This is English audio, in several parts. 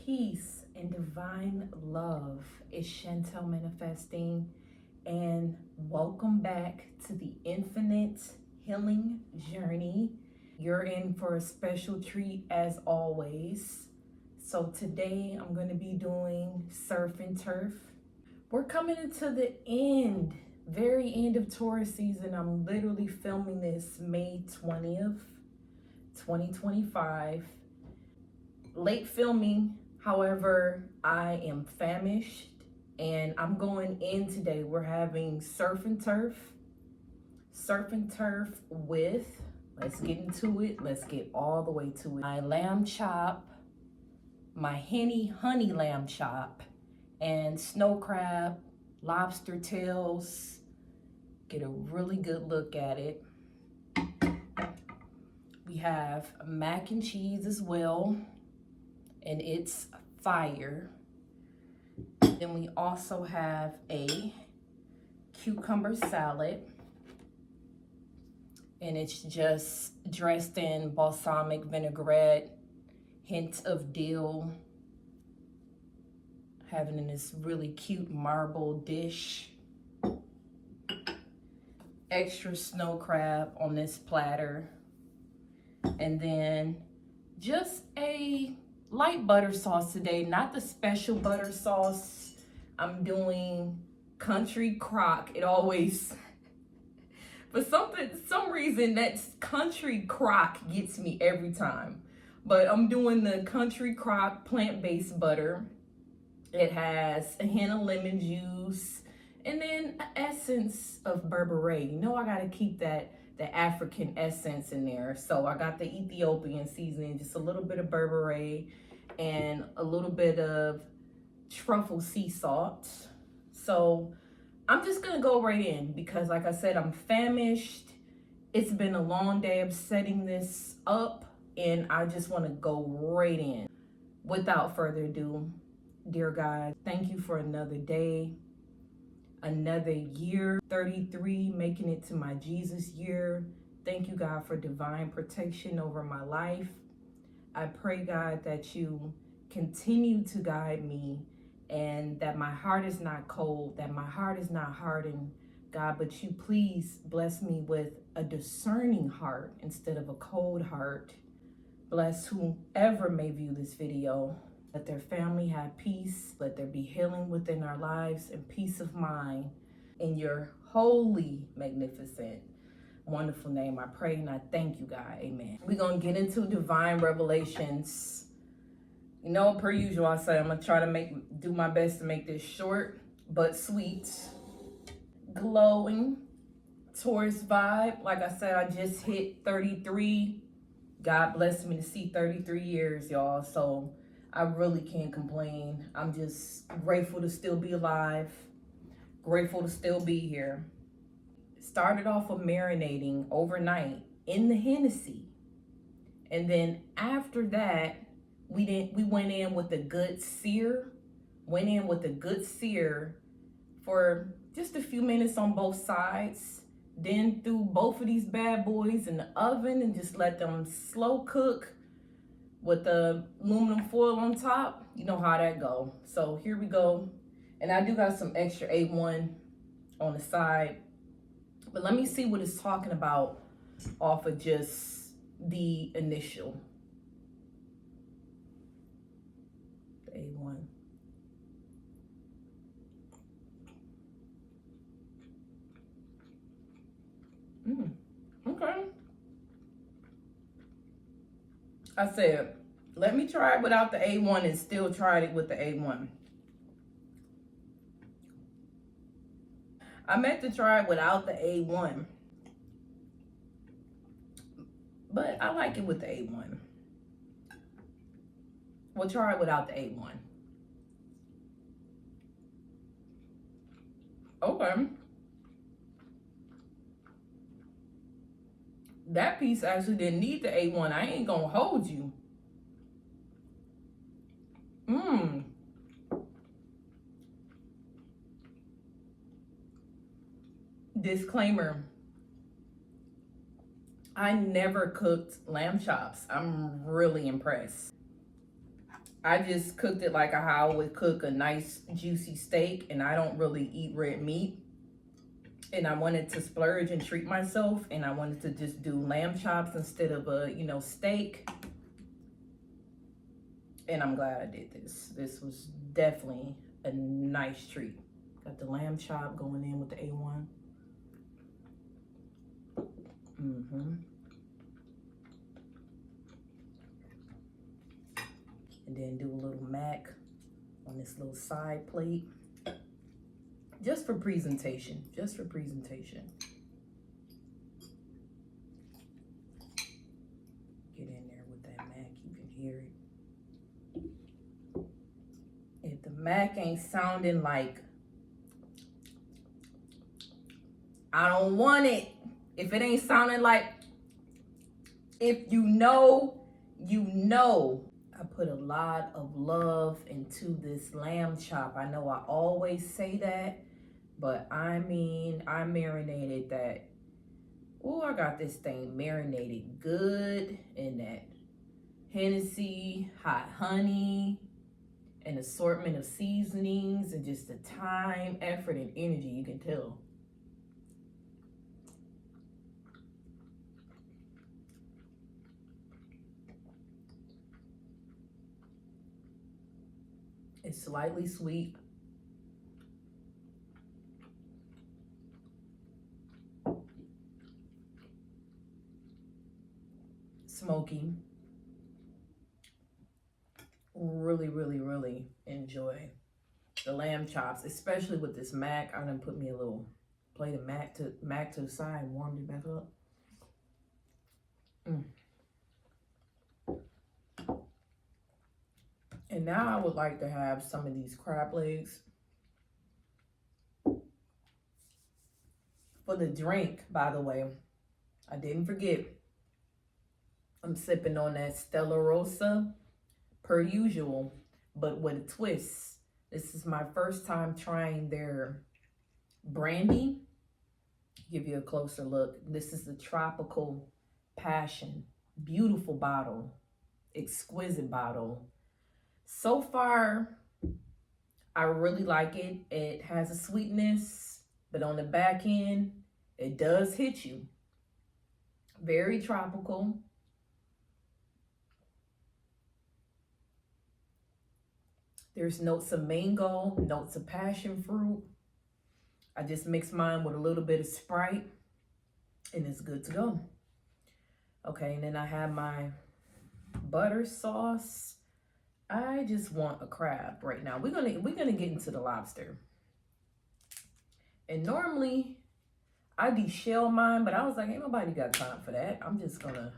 peace, and divine love. It's Chantel manifesting, and welcome back to the infinite healing journey. You're in for a special treat as always. So today I'm going to be doing surf and turf. We're coming into the very end of Taurus season. I'm literally filming this May 20th, 2025. Late filming, however, I am famished and I'm going in today. We're having surf and turf with, let's get into it. Let's get all the way to it. My lamb chop, my Henny honey lamb chop, and snow crab, lobster tails. Get a really good look at it. We have mac and cheese as well, and it's fire. Then we also have a cucumber salad, and it's just dressed in balsamic vinaigrette, hint of dill, having in this really cute marble dish. Extra snow crab on this platter, and then just a light butter sauce today, not the special butter sauce. I'm doing country crock. It always, for some reason, that country crock gets me every time. But I'm doing the country crock plant-based butter. It has a hint of lemon juice and then an essence of berberine. You know I gotta keep the African essence in there. So I got the Ethiopian seasoning, just a little bit of berberine and a little bit of truffle sea salt. So I'm just gonna go right in because, like I said, I'm famished. It's been a long day of setting this up and I just wanna go right in. Without further ado, dear God, thank you for another day, another year, 33, making it to my Jesus year. Thank you, God, for divine protection over my life. I pray, God, that you continue to guide me and that my heart is not cold, that my heart is not hardened, God, but you please bless me with a discerning heart instead of a cold heart. Bless whoever may view this video. Let their family have peace. Let there be healing within our lives and peace of mind. In your holy, magnificent, wonderful name, I pray and I thank you, God. Amen. We're going to get into divine revelations. You know, per usual, I say I'm going to try to do my best to make this short but sweet. Glowing Taurus vibe. Like I said, I just hit 33. God blessed me to see 33 years, y'all. So I really can't complain. I'm just grateful to still be alive. Grateful to still be here. Started off with marinating overnight in the Hennessy. And then after that, we went in with a good sear. Went in with a good sear for just a few minutes on both sides. Then threw both of these bad boys in the oven and just let them slow cook with the aluminum foil on top. You know how that go. So here we go. And I do got some extra A1 on the side. But let me see what it's talking about off of just the initial. The A1. Okay. I said, let me try it without the A1 and still tried it with the A1. I meant to try it without the A1, but I like it with the A1. We'll try it without the A1. Okay. That piece actually didn't need the A1. I ain't gonna hold you. Disclaimer. I never cooked lamb chops. I'm really impressed. I just cooked it like how I would cook a nice juicy steak, and I don't really eat red meat. And I wanted to splurge and treat myself, and I wanted to just do lamb chops instead of a, you know, steak. And I'm glad I did this. This was definitely a nice treat. Got the lamb chop going in with the A1. And then do a little mac on this little side plate. Just for presentation, just for presentation. Get in there with that mac, you can hear it. If the mac ain't sounding like, I don't want it. If it ain't sounding like, if you know, you know. I put a lot of love into this lamb chop. I know I always say that, but I mean, I marinated that. Oh, I got this thing marinated good in that Hennessy, hot honey, an assortment of seasonings, and just the time, effort, and energy, you can tell. It's slightly sweet. Smoky. Really, really, really enjoy the lamb chops, especially with this mac. I done put me a little plate of mac to the side and warmed it back up. And now I would like to have some of these crab legs. For the drink, by the way, I didn't forget. I'm sipping on that Stella Rosa, per usual, but with a twist. This is my first time trying their Brandy. Give you a closer look. This is the Tropical Passion. Beautiful bottle. Exquisite bottle. So far, I really like it. It has a sweetness, but on the back end, it does hit you. Very tropical. There's notes of mango, notes of passion fruit. I just mixed mine with a little bit of Sprite, and it's good to go. Okay, and then I have my butter sauce. I just want a crab right now. We're gonna get into the lobster. And normally I de-shell mine, but I was like, ain't nobody got time for that. I'm just gonna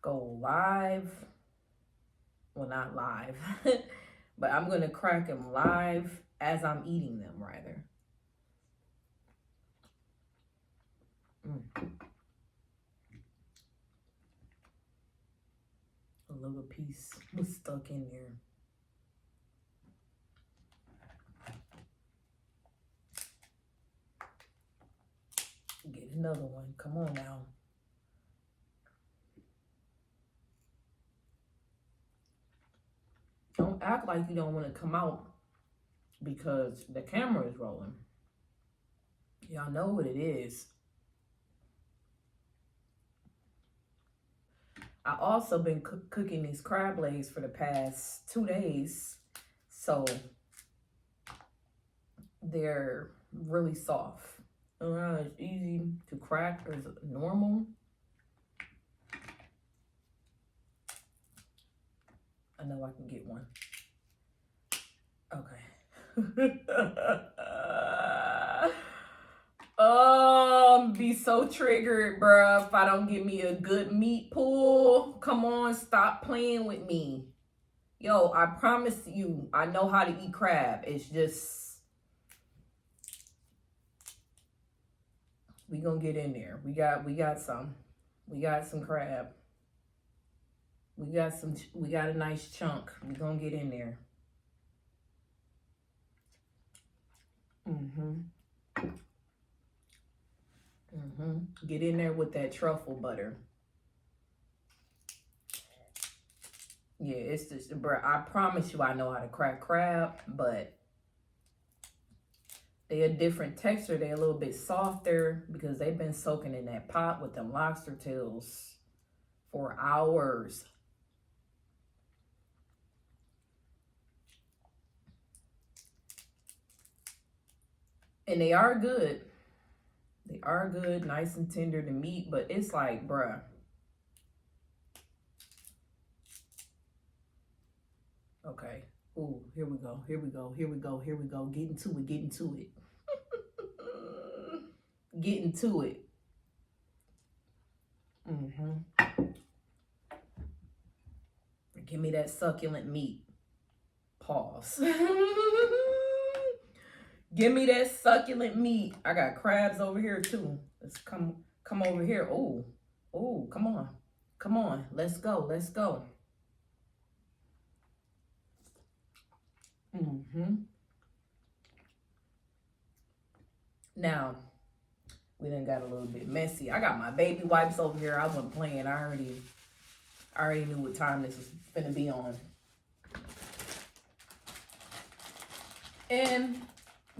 go live. Well, not live, but I'm gonna crack them live as I'm eating them, rather. A little piece was stuck in there. Get another one. Come on now. Don't act like you don't want to come out because the camera is rolling. Y'all know what it is. I also been cooking these crab legs for the past 2 days. So they're really soft. It's easy to crack as normal. I know I can get one. Okay. Be so triggered, bruh, if I don't get me a good meat pull. Come on, stop playing with me. Yo, I promise you, I know how to eat crab. It's just, we gonna get in there. We got some crab. We got a nice chunk. We gonna get in there. Get in there with that truffle butter. Yeah, it's just, bro, I promise you I know how to crack crab, but they're a different texture. They're a little bit softer because they've been soaking in that pot with them lobster tails for hours. And they are good. They are good, nice and tender to meat, but it's like, bruh. Okay. Ooh, here we go. Here we go. Here we go. Here we go. Get into it. Get into it. Get into it. Give me that succulent meat. Pause. Give me that succulent meat. I got crabs over here too. Let's come over here. Oh, come on. Come on. Let's go. Let's go. Now, we done got a little bit messy. I got my baby wipes over here. I wasn't playing. I already knew what time this was finna be on. And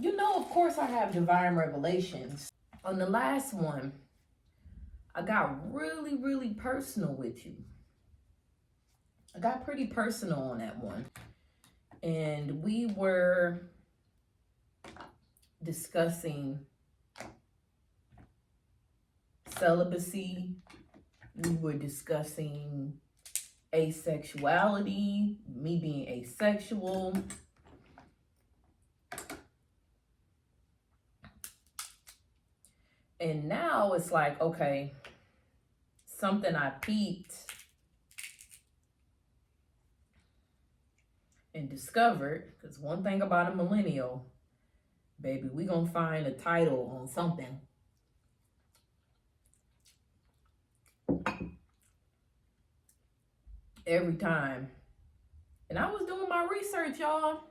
you know, of course, I have divine revelations. On the last one, I got really, really personal with you. I got pretty personal on that one. And we were discussing celibacy. We were discussing asexuality, me being asexual. And now it's like, okay, something I peeped and discovered, because one thing about a millennial, baby, we gonna find a title on something. Every time. And I was doing my research, y'all.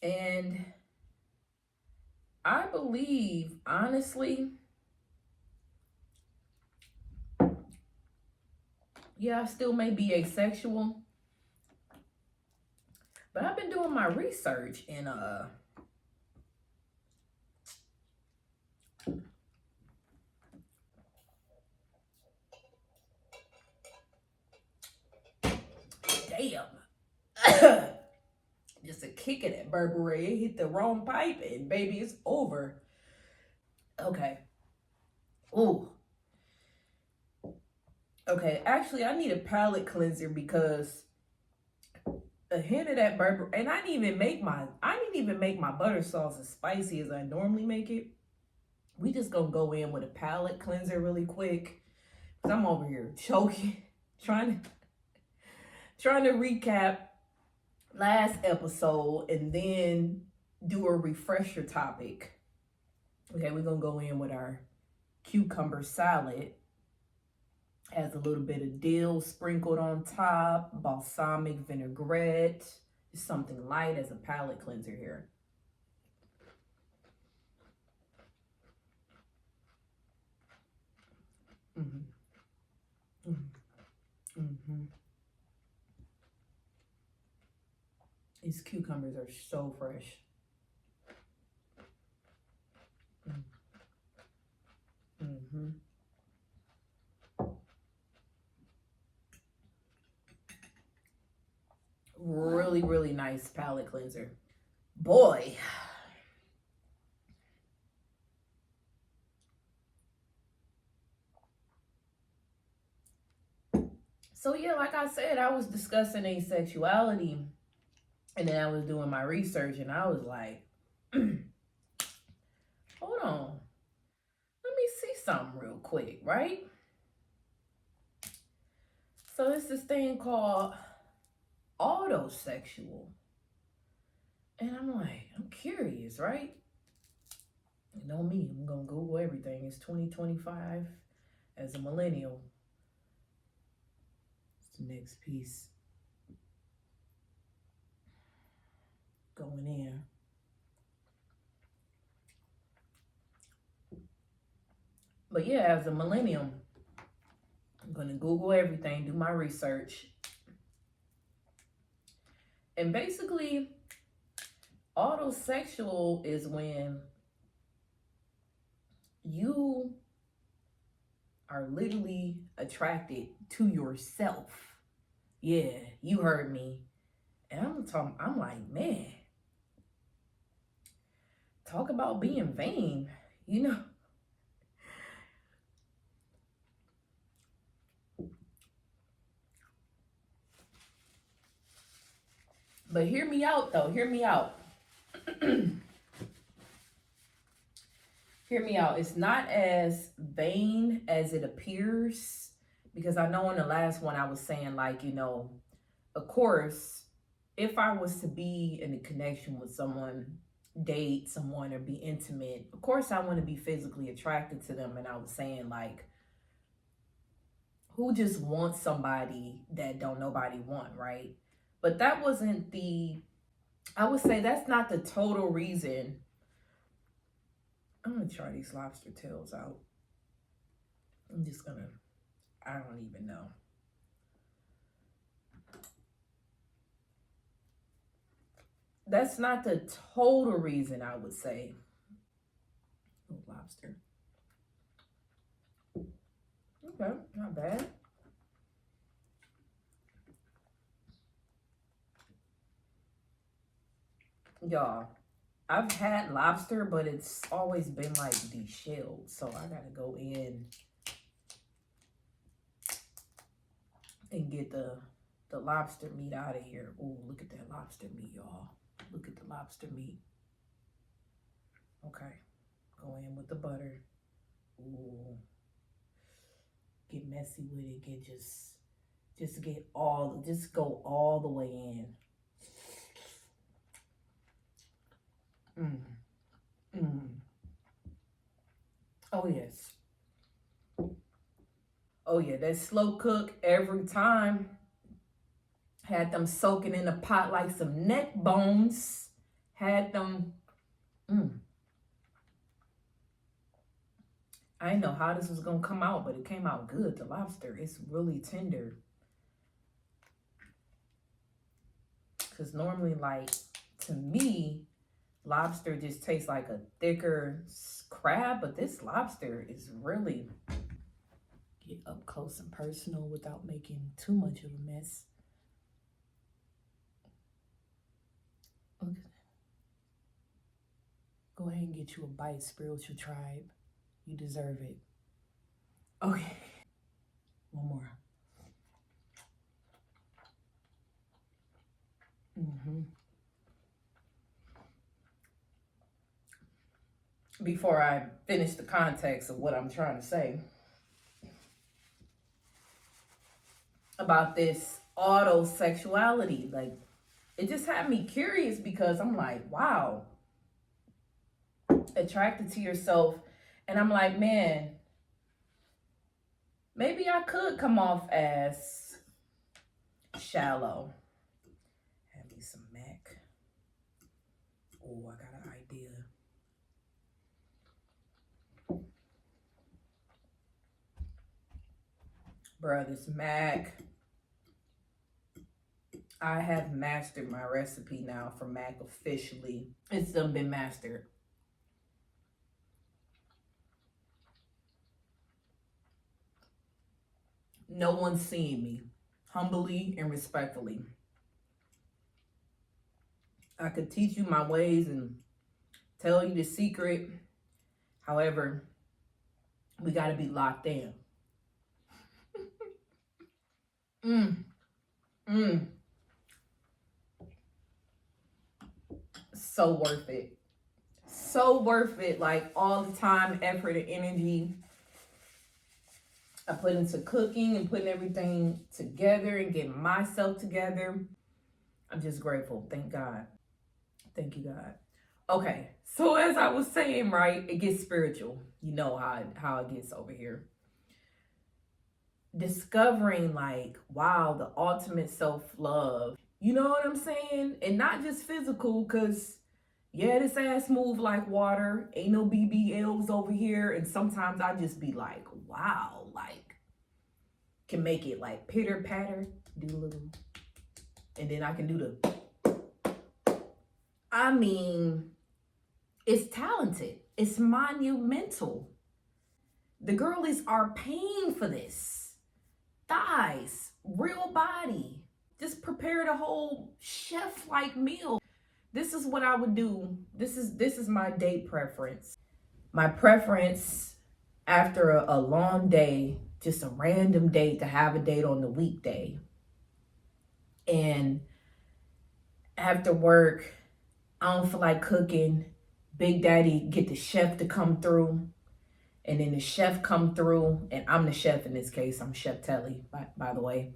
And I believe, honestly, yeah, I still may be asexual, but I've been doing my research and damn. Just a kick of that Burberry. It hit the wrong pipe and baby, it's over. Okay. Ooh. Okay, actually, I need a palate cleanser because a hint of that Burberry, and I didn't even make my butter sauce as spicy as I normally make it. We just gonna go in with a palate cleanser really quick. Cause I'm over here choking, trying to recap last episode and then do a refresher topic. Okay, we're gonna go in with our cucumber salad. Has a little bit of dill sprinkled on top, balsamic vinaigrette, just something light as a palate cleanser here. These cucumbers are so fresh. Really, really nice palate cleanser. Boy. So yeah, like I said, I was discussing asexuality and then I was doing my research and I was like, hold on. Let me see something real quick, right? So it's this thing called autosexual. And I'm like, I'm curious, right? You know me, I'm gonna Google everything. It's 2025 as a millennial. It's the next piece. Going in. But yeah, as a millennial, I'm gonna Google everything, do my research. And basically, autosexual is when you are literally attracted to yourself. Yeah, you heard me. And I'm like, man, talk about being vain, you know? But hear me out, though. Hear me out. Hear me out. It's not as vain as it appears, because I know in the last one I was saying, like, you know, of course, if I was to be in a connection with someone, date someone, or be intimate, of course I want to be physically attracted to them. And I was saying, like, who just wants somebody that don't nobody want, right? But that wasn't I would say that's not the total reason. I'm gonna try these lobster tails out. I don't even know. That's not the total reason, I would say. Oh, lobster. Okay, not bad. Y'all, I've had lobster, but it's always been like deshelled. So I gotta go in and get the lobster meat out of here. Oh, look at that lobster meat, y'all. Look at the lobster meat. Okay, go in with the butter. Ooh, get messy with it. Just go all the way in. Oh yes. Oh yeah, that slow cook every time. Had them soaking in the pot like some neck bones. Had them. I didn't know how this was gonna come out, but it came out good. The lobster, it's really tender. Cause normally, like, to me, lobster just tastes like a thicker crab, but this lobster is really get up close and personal without making too much of a mess. Okay. Go ahead and get you a bite, spiritual tribe. You deserve it. Okay. One more. Before I finish the context of what I'm trying to say about this autosexuality, like, it just had me curious, because I'm like, wow, attracted to yourself. And I'm like, man, maybe I could come off as shallow. Have me some mac. Oh, I got an idea. Bruh, this mac. I have mastered my recipe now for mac officially. It's done been mastered. No one's seeing me. Humbly and respectfully. I could teach you my ways and tell you the secret. However, we got to be locked in. So worth it. So worth it. Like, all the time, effort, and energy I put into cooking and putting everything together and getting myself together. I'm just grateful. Thank God. Thank you, God. Okay, so as I was saying, right, it gets spiritual. You know how it gets over here. Discovering, like, wow, the ultimate self-love. You know what I'm saying? And not just physical, because, yeah, this ass move like water. Ain't no BBLs over here. And sometimes I just be like, wow, like, can make it like pitter patter, do a little, and then I can do the I mean, it's talented. It's monumental. The girlies are paying for this. Thighs, real body. Just prepared a whole chef-like meal. This is what I would do. This is my date preference. My preference after a long day, just a random date, to have a date on the weekday. And after work, I don't feel like cooking. Big Daddy get the chef to come through. And then the chef come through, and I'm the chef in this case. I'm Chef Telly, by the way.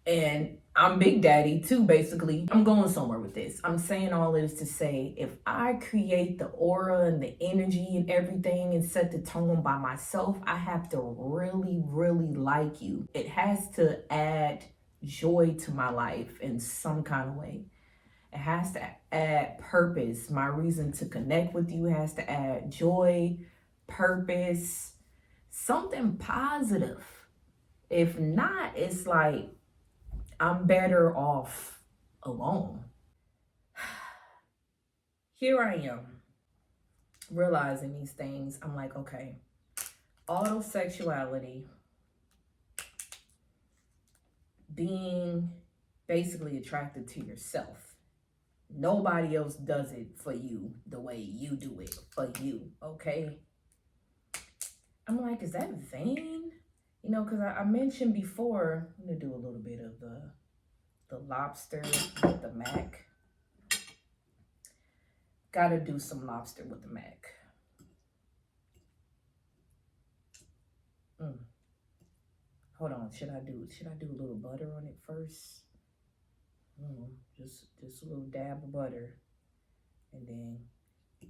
And I'm Big Daddy too, basically. I'm going somewhere with this. I'm saying all this to say, if I create the aura and the energy and everything and set the tone by myself, I have to really, really like you. It has to add joy to my life in some kind of way. It has to add purpose. My reason to connect with you has to add joy, purpose, something positive. If not, it's like I'm better off alone. Here I am, realizing these things. I'm like, okay, autosexuality, being basically attracted to yourself. Nobody else does it for you the way you do it for you, okay? I'm like, is that vain? You know, because I mentioned before, I'm going to do a little bit of the lobster with the mac. Got to do some lobster with the mac. Hold on, should I do a little butter on it first? Just a little dab of butter, and then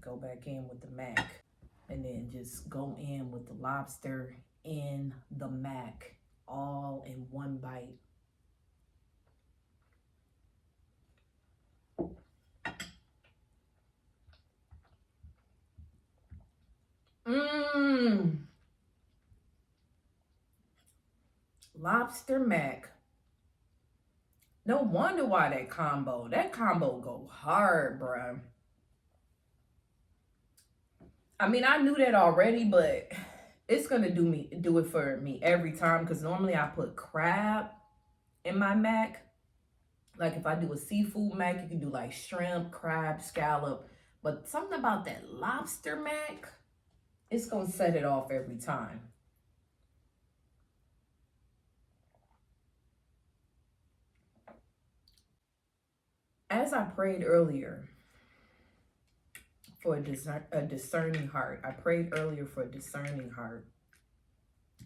go back in with the mac, and then just go in with the lobster in the mac, all in one bite. Lobster mac. No wonder why that combo go hard, bruh. I mean, I knew that already, but it's gonna do it for me every time, because normally I put crab in my mac. Like if I do a seafood mac, you can do like shrimp, crab, scallop, but something about that lobster mac, it's gonna set it off every time. As I prayed earlier for a discerning heart, I prayed earlier for a discerning heart,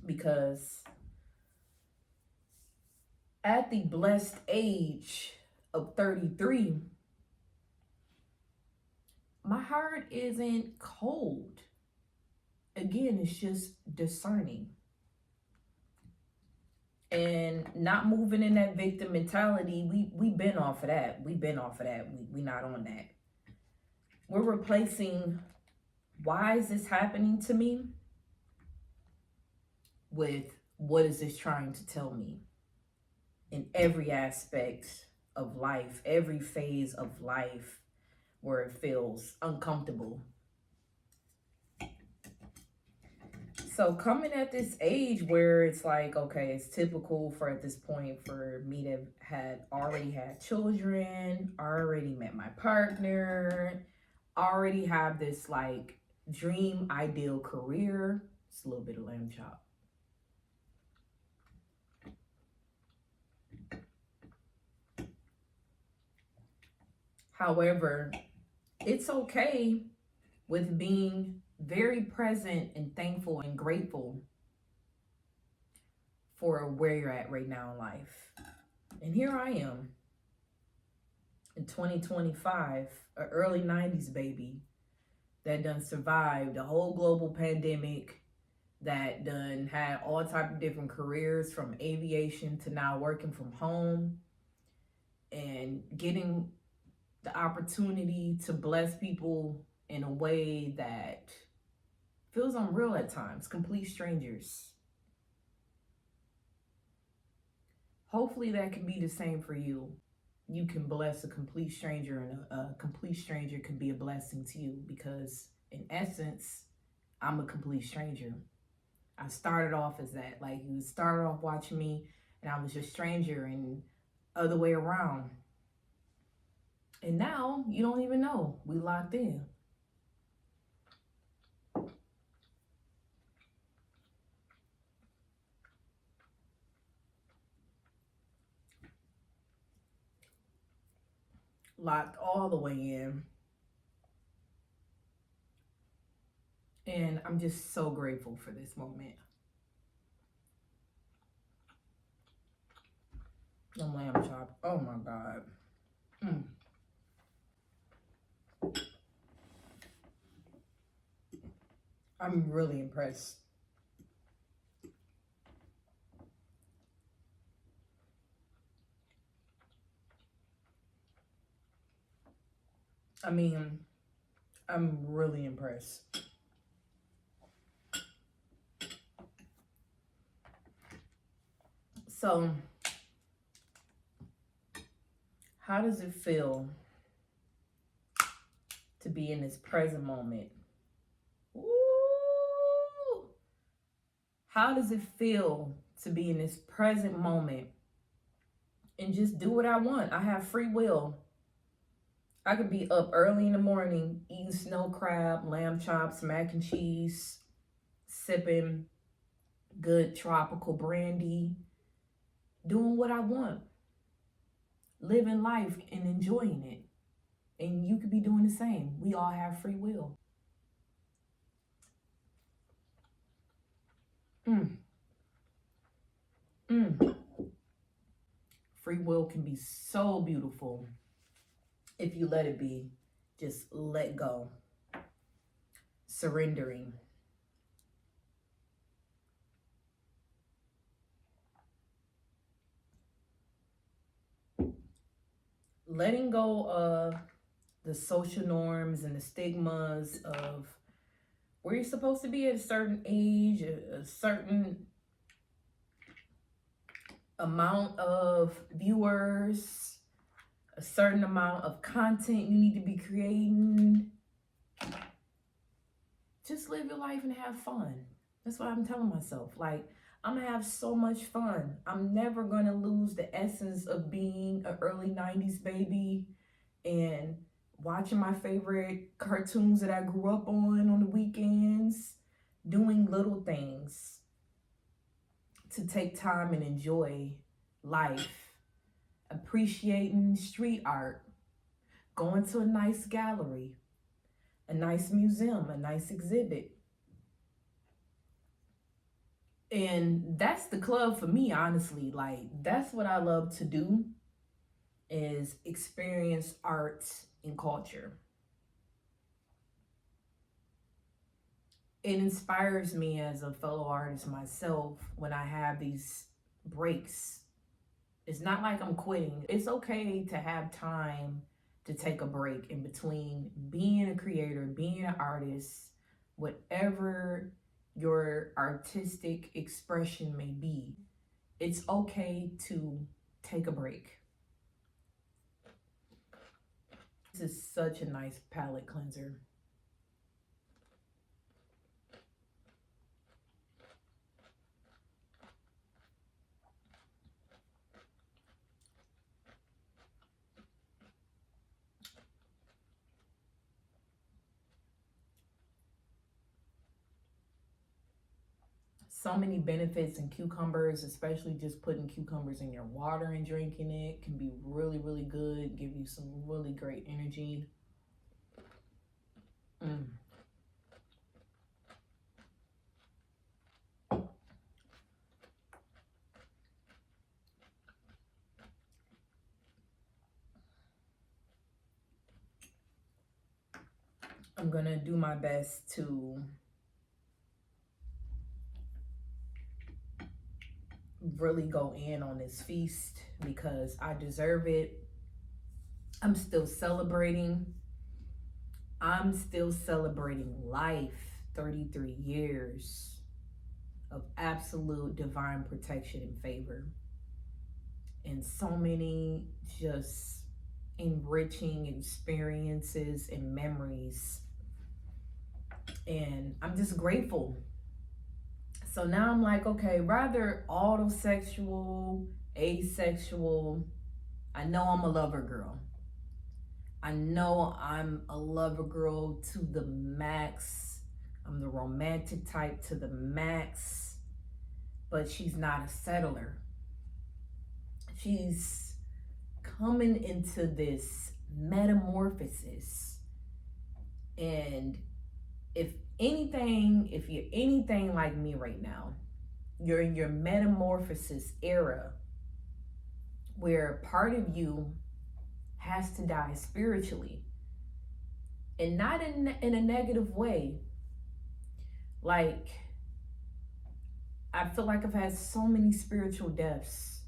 because at the blessed age of 33, my heart isn't cold. Again, it's just discerning. And not moving in that victim mentality. We've been off of that. We not on that. We're replacing, why is this happening to me, with, what is this trying to tell me? In every aspect of life, every phase of life where it feels uncomfortable. So coming at this age where it's like, okay, it's typical for at this point for me to have already had children, already met my partner, already have this like dream ideal career. It's a little bit of lamb chop. However, it's okay with being very present and thankful and grateful for where you're at right now in life. And here I am in 2025, an early 90s baby that done survived the whole global pandemic, that done had all type of different careers, from aviation to now working from home, and getting the opportunity to bless people in a way that feels unreal at times, complete strangers. Hopefully that can be the same for you. you can bless a complete stranger, and a complete stranger can be a blessing to you, because in essence, I'm a complete stranger. I started off as that. Like, you started off watching me and I was your stranger, and other way around. And now you don't even know. We locked in. Locked all the way in. And I'm just so grateful for this moment. The lamb chop. Oh my God. I'm really impressed. I mean, I'm really impressed. So, how does it feel to be in this present moment? Ooh. How does it feel to be in this present moment and just do what I want? I have free will. I could be up early in the morning eating snow crab, lamb chops, mac and cheese, sipping good tropical brandy, doing what I want, living life and enjoying it. And you could be doing the same. We all have free will. Free will can be so beautiful if you let it be. Just let go. Surrendering. Letting go of the social norms and the stigmas of where you're supposed to be at a certain age, a certain amount of viewers, a certain amount of content you need to be creating. Just live your life and have fun. That's what I'm telling myself. Like, I'm gonna have so much fun. I'm never gonna lose the essence of being an early 90s baby and watching my favorite cartoons that I grew up on the weekends, doing little things to take time and enjoy life, appreciating street art, going to a nice gallery, a nice museum, a nice exhibit. And that's the club for me, honestly. Like, that's what I love to do, is experience art and culture. It inspires me as a fellow artist myself when I have these breaks. It's not like I'm quitting. It's okay to have time to take a break in between being a creator, being an artist, whatever your artistic expression may be. It's okay to take a break. This is such a nice palette cleanser. So many benefits in cucumbers, especially just putting cucumbers in your water and drinking it can be really, really good. Give you some really great energy. I'm gonna do my best to really go in on this feast because I deserve it. I'm still celebrating. I'm still celebrating life. 33 years of absolute divine protection and favor. and so many just enriching experiences and memories. And I'm just grateful. So now I'm like, okay, rather autosexual, asexual, I know I'm a lover girl. I know I'm a lover girl to the max. I'm the romantic type to the max, but she's not a settler. She's coming into this metamorphosis. And if you're anything like me right now, you're in your metamorphosis era where part of you has to die spiritually, and not in a negative way. Like, I feel like I've had so many spiritual deaths.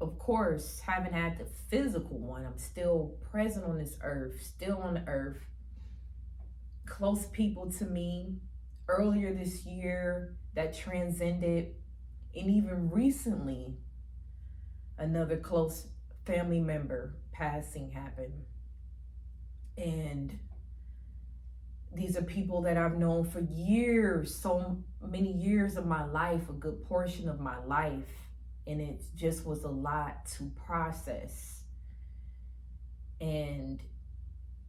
Of course, haven't had the physical one. I'm still present on this earth, still on the earth. Close people to me earlier this year that transcended, and even recently, another close family member passing happened. And these are people that I've known for years, so many years of my life, a good portion of my life. And it just was a lot to process. And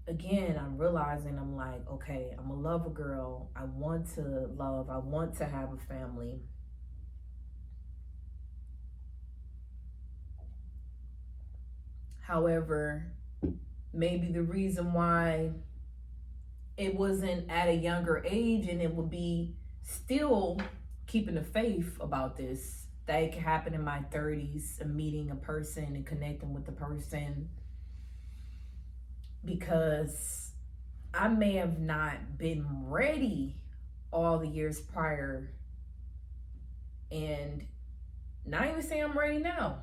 again, I'm realizing, I'm like, okay, I'm a lover girl. I want to love. I want to have a family. However, maybe the reason why it wasn't at a younger age, and it would be still keeping the faith about this, that it could happen in my 30s, and meeting a person and connecting with the person, because I may have not been ready all the years prior, and not even saying I'm ready now.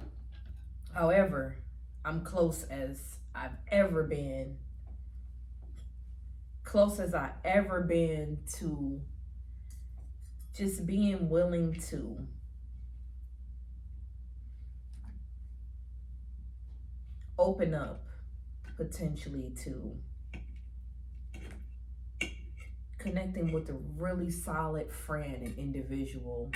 However, I'm close as I've ever been to just being willing to open up, potentially, to connecting with a really solid friend and individual.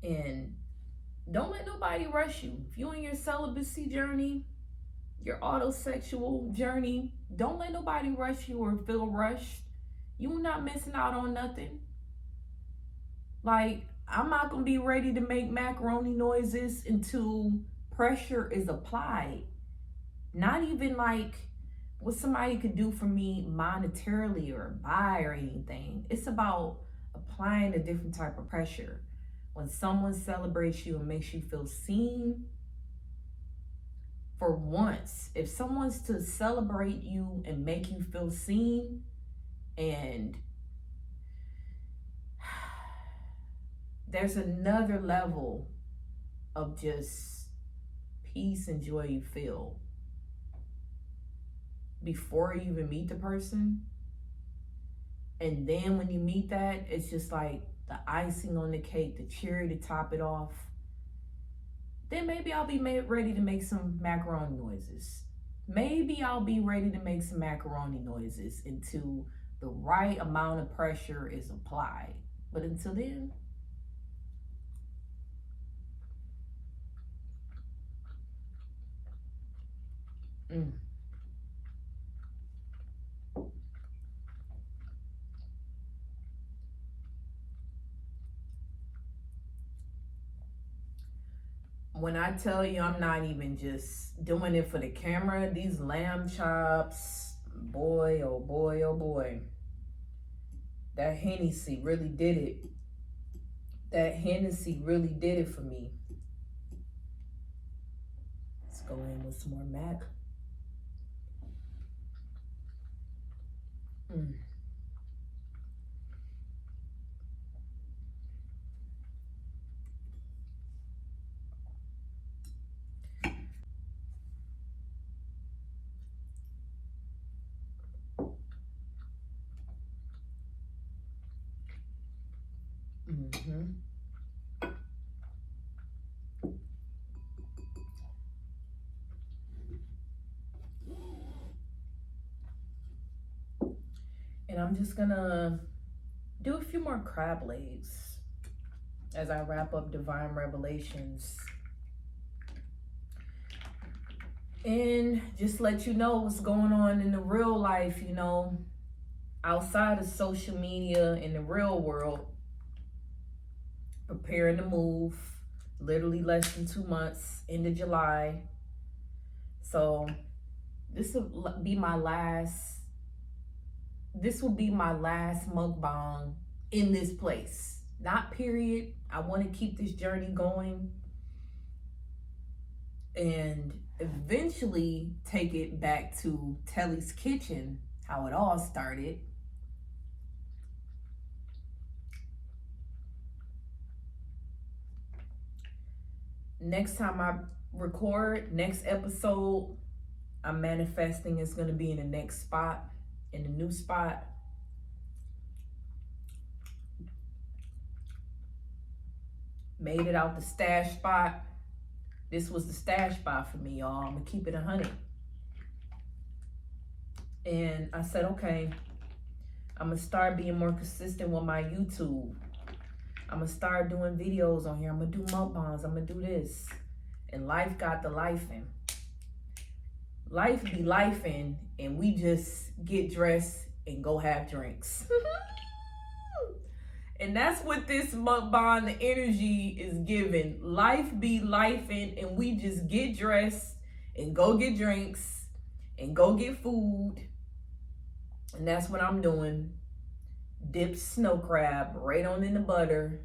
And don't let nobody rush you. If you're on your celibacy journey, your autosexual journey, don't let nobody rush you or feel rushed. You're not missing out on nothing. Like, I'm not gonna be ready to make macaroni noises until pressure is applied. Not even like what somebody could do for me monetarily or buy or anything. It's about applying a different type of pressure. When someone celebrates you and makes you feel seen, for once, if someone's to celebrate you and make you feel seen, and there's another level of just peace and joy you feel before you even meet the person. And then when you meet that, it's just like the icing on the cake, the cherry to top it off. Then maybe I'll be ready to make some macaroni noises. Maybe I'll be ready to make some macaroni noises until the right amount of pressure is applied. But until then, when I tell you I'm not even just doing it for the camera, these lamb chops, boy, oh boy, oh boy. That Hennessy really did it. That Hennessy really did it for me. Let's go in with some more mac. And I'm just gonna do a few more crab legs as I wrap up Divine Revelations. And just let you know what's going on in the real life, you know, outside of social media in the real world. Preparing to move, literally less than 2 months into July. So this will be my last mukbang in this place. Not period. I want to keep this journey going and eventually take it back to Telly's kitchen, how it all started. Next time I record, next episode, I'm manifesting it's going to be in the next spot, in the new spot. Made it out the stash spot. This was the stash spot for me, y'all. I'm going to keep it 100. And I said, okay, I'm going to start being more consistent with my YouTube. I'm going to start doing videos on here. I'm going to do mukbangs. I'm going to do this. And life got the lifing. Life be lifing, and we just get dressed and go have drinks. And that's what this mukbang, the energy is giving. Life be lifing, and we just get dressed and go get drinks and go get food. And that's what I'm doing. Dip snow crab right on in the butter.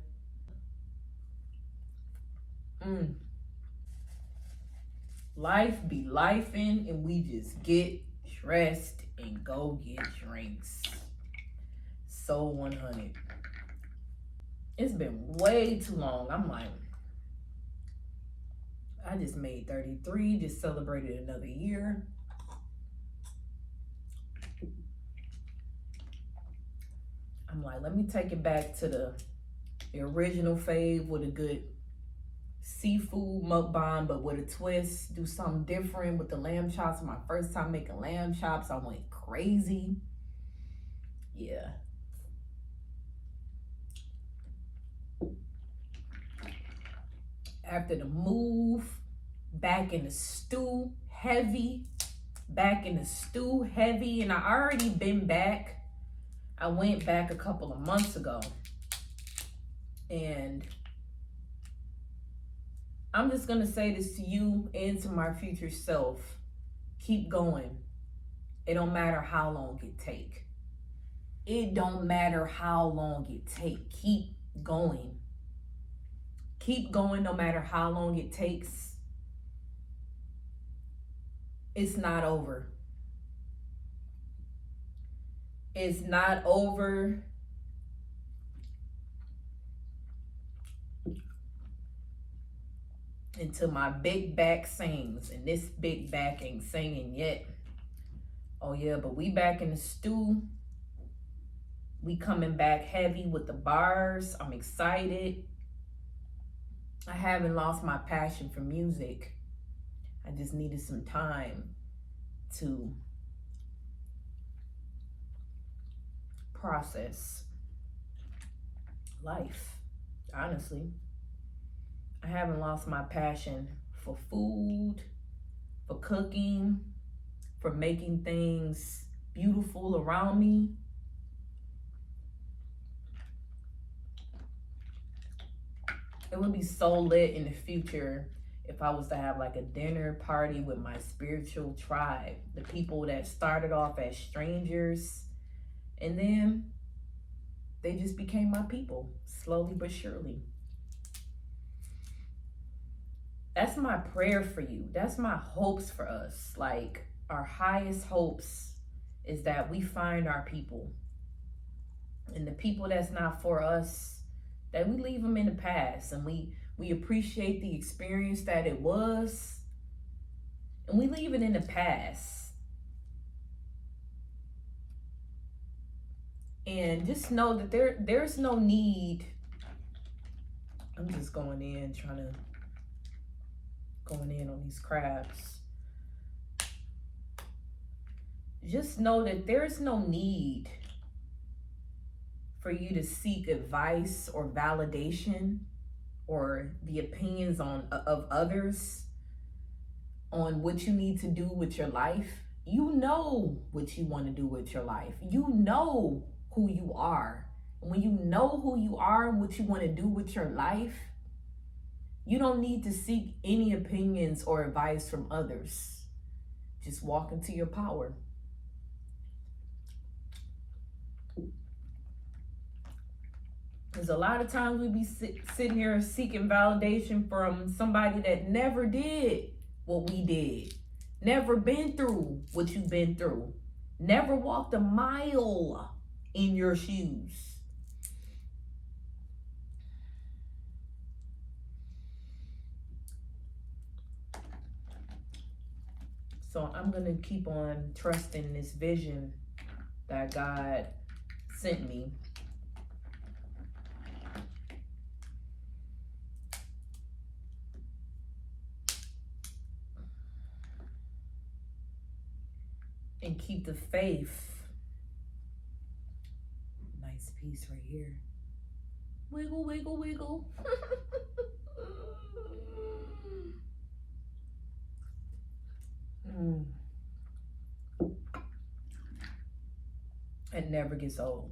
Life be lifing, and we just get dressed and go get drinks. So 100. It's been way too long. I'm like, I just made 33, just celebrated another year. I'm like, let me take it back to the original fave with a good seafood mukbang, but with a twist. Do something different with the lamb chops. My first time making lamb chops, I went crazy. Yeah. After the move, back in the stew heavy. And I already been back. I went back a couple of months ago. And I'm just going to say this to you and to my future self. Keep going. It don't matter how long it take. It don't matter how long it take. Keep going. Keep going no matter how long it takes. It's not over. It's not over. Until my big back sings. And this big back ain't singing yet. Oh yeah, but we back in the stew. We coming back heavy with the bars. I'm excited. I haven't lost my passion for music. I just needed some time to process life, honestly. I haven't lost my passion for food, for cooking, for making things beautiful around me. It would be so lit in the future if I was to have like a dinner party with my spiritual tribe, the people that started off as strangers and then they just became my people, slowly but surely. That's my prayer for you. That's my hopes for us. Like, our highest hopes is that we find our people. And the people that's not for us, that we leave them in the past, and we appreciate the experience that it was, and we leave it in the past. And just know that there's no need I'm just going in on these crabs. Just know that there's no need for you to seek advice or validation or the opinions of others on what you need to do with your life. You know what you want to do with your life. You know who you are. When you know who you are and what you want to do with your life, you don't need to seek any opinions or advice from others. Just walk into your power. Because a lot of times we be sitting here seeking validation from somebody that never did what we did. Never been through what you've been through. Never walked a mile in your shoes. So I'm going to keep on trusting this vision that God sent me. And keep the faith. Nice piece right here. Wiggle, wiggle, wiggle. It never gets old.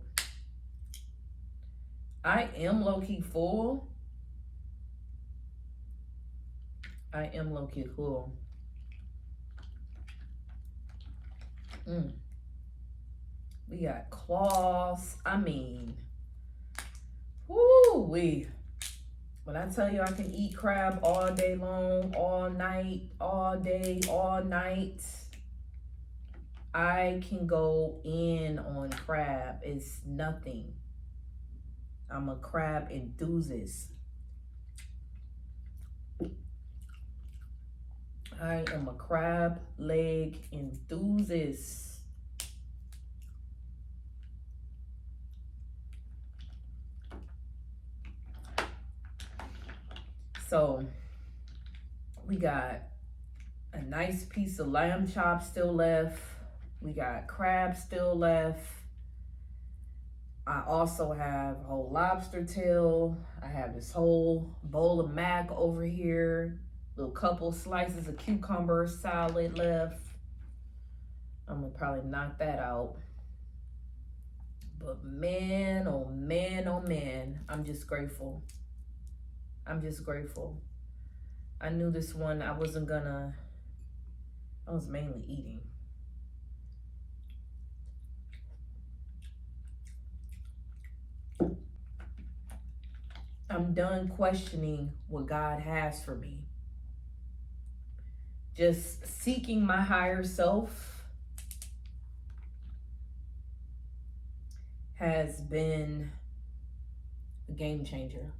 I am low-key full. I am low-key full. We got claws. I mean, woo-wee. When I tell you I can eat crab all day long, all night, all day, all night, I can go in on crab. It's nothing. I'm a crab enthusiast. I am a crab leg enthusiast. So we got a nice piece of lamb chop still left. We got crab still left. I also have a whole lobster tail. I have this whole bowl of mac over here. Little couple slices of cucumber salad left. I'm gonna probably knock that out. But man, oh man, oh man, I'm just grateful. I'm just grateful. I knew this one I was mainly eating. I'm done questioning what God has for me. Just seeking my higher self has been a game changer.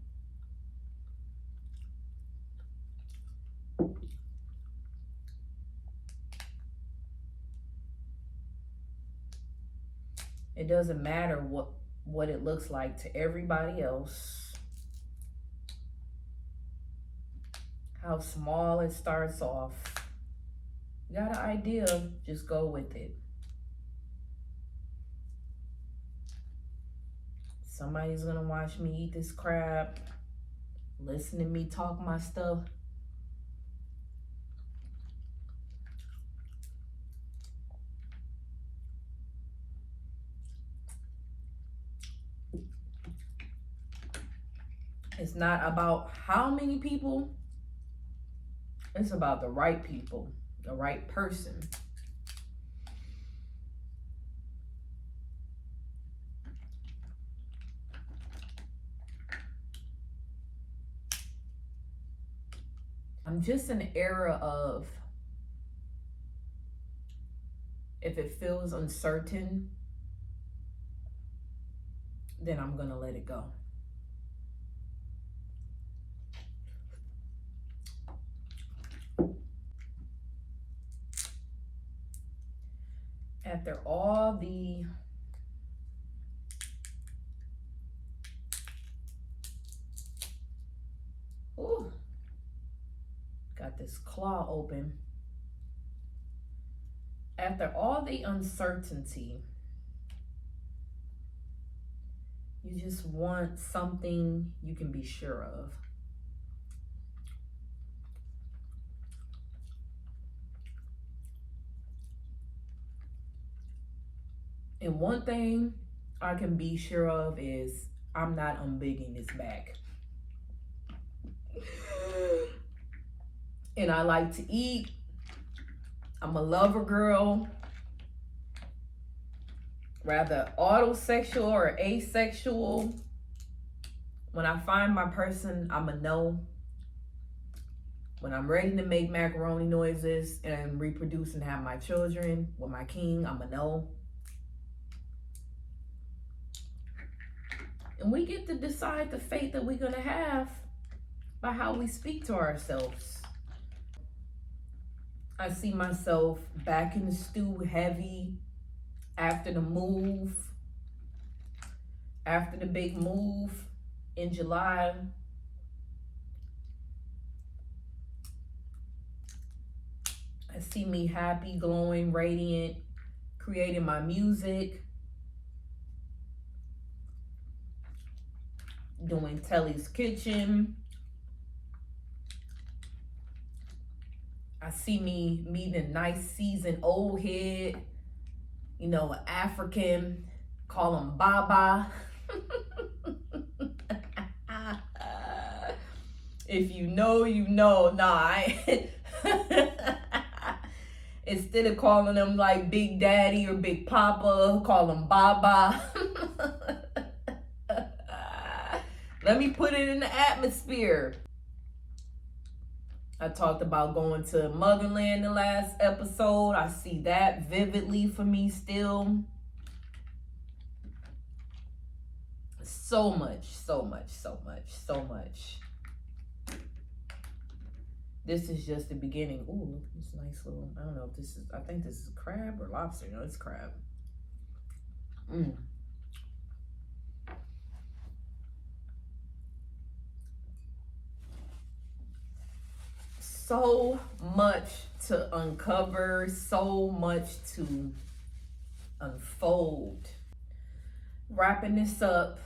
It doesn't matter what it looks like to everybody else, how small it starts off. You got an idea, just go with it. Somebody's gonna watch me eat this crab, listen to me talk my stuff. It's not about how many people, it's about the right people, the right person. I'm just in the era of, if it feels uncertain, then I'm gonna let it go. After all the got this claw open. After all the uncertainty, you just want something you can be sure of. And one thing I can be sure of is I'm not unbigging this back. And I like to eat. I'm a lover girl. Rather autosexual or asexual. When I find my person, I'm a no. When I'm ready to make macaroni noises and reproduce and have my children with my king, I'm a no. And we get to decide the fate that we're gonna have by how we speak to ourselves. I see myself back in the stew heavy after the move, after the big move in July. I see me happy, glowing, radiant, creating my music, doing Telly's Kitchen. I see me meeting a nice seasoned old head, you know, an African, call him Baba. If you know, you know. Nah, instead of calling him like Big Daddy or Big Papa, call him Baba. Let me put it in the atmosphere. I talked about going to Motherland the last episode. I see that vividly for me still. So much, so much, so much, so much. This is just the beginning. Ooh, look at this nice little, I don't know if this is, I think this is crab or lobster. No, it's crab. So much to uncover, so much to unfold. Wrapping this up,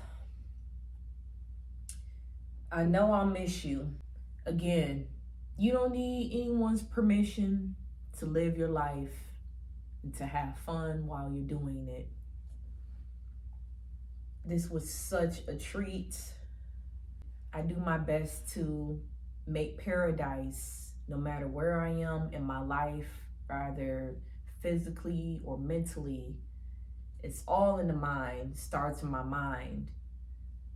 I know I'll miss you. Again, you don't need anyone's permission to live your life and to have fun while you're doing it. This was such a treat. I do my best to make paradise no matter where I am in my life, either physically or mentally. It's all in the mind, starts in my mind.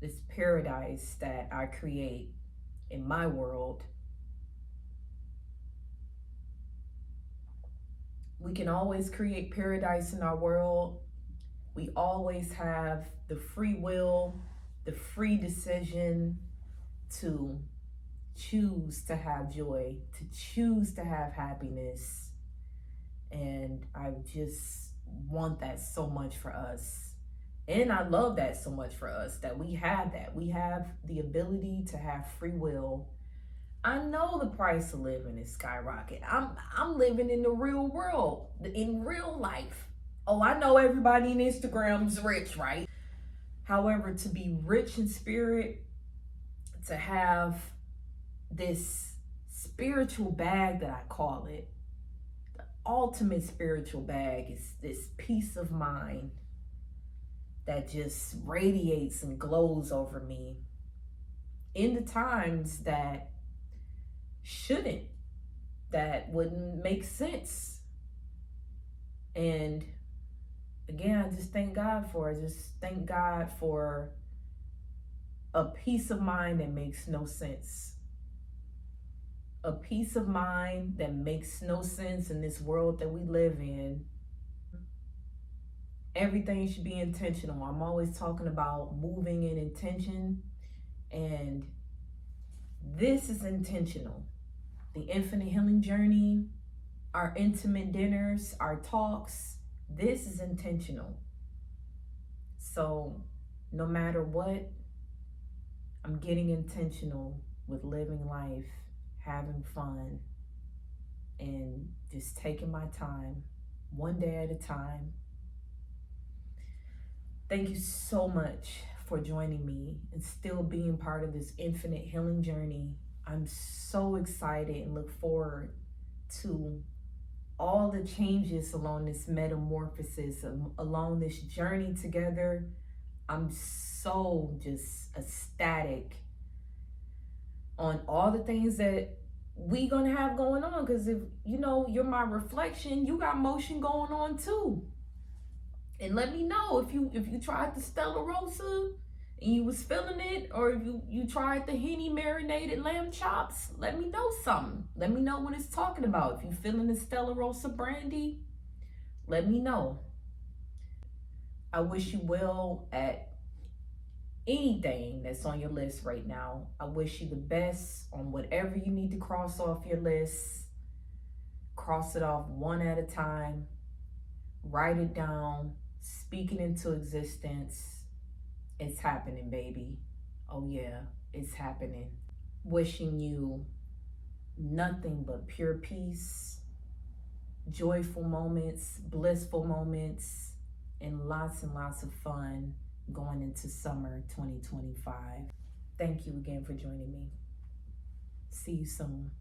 This paradise that I create in my world. We can always create paradise in our world. We always have the free will, the free decision to choose to have joy, to choose to have happiness. And I just want that so much for us. And I love that so much for us, that we have that. We have the ability to have free will. I know the price of living is skyrocketing. I'm living in the real world, in real life. Oh, I know everybody on Instagram's rich, right? However, to be rich in spirit, to have this spiritual bag that I call it, the ultimate spiritual bag, is this peace of mind that just radiates and glows over me in the times that shouldn't, that wouldn't make sense. And again, I just thank God for it. Just thank God for a peace of mind that makes no sense. A peace of mind that makes no sense in this world that we live in. Everything should be intentional. I'm always talking about moving in intention, and this is intentional. The infinite healing journey, our intimate dinners, our talks, this is intentional. So no matter what, I'm getting intentional with living life, having fun, and just taking my time, one day at a time. Thank you so much for joining me and still being part of this infinite healing journey. I'm so excited and look forward to all the changes along this metamorphosis, along this journey together. I'm so just ecstatic on all the things that we gonna have going on, because if you know you're my reflection, you got motion going on too. And let me know if you tried the Stella Rosa and you was feeling it, or if you tried the Henny marinated Lambchops. Let me know something. Let me know what it's talking about. If you feeling the Stella Rosa Brandy, let me know. I wish you well at anything that's on your list right now. I wish you the best on whatever you need to cross off your list. Cross it off one at a time. Write it down. Speak it into existence. It's happening, baby. Oh yeah, it's happening. Wishing you nothing but pure peace, joyful moments, blissful moments, and lots of fun going into summer 2025. Thank you again for joining me. See you soon.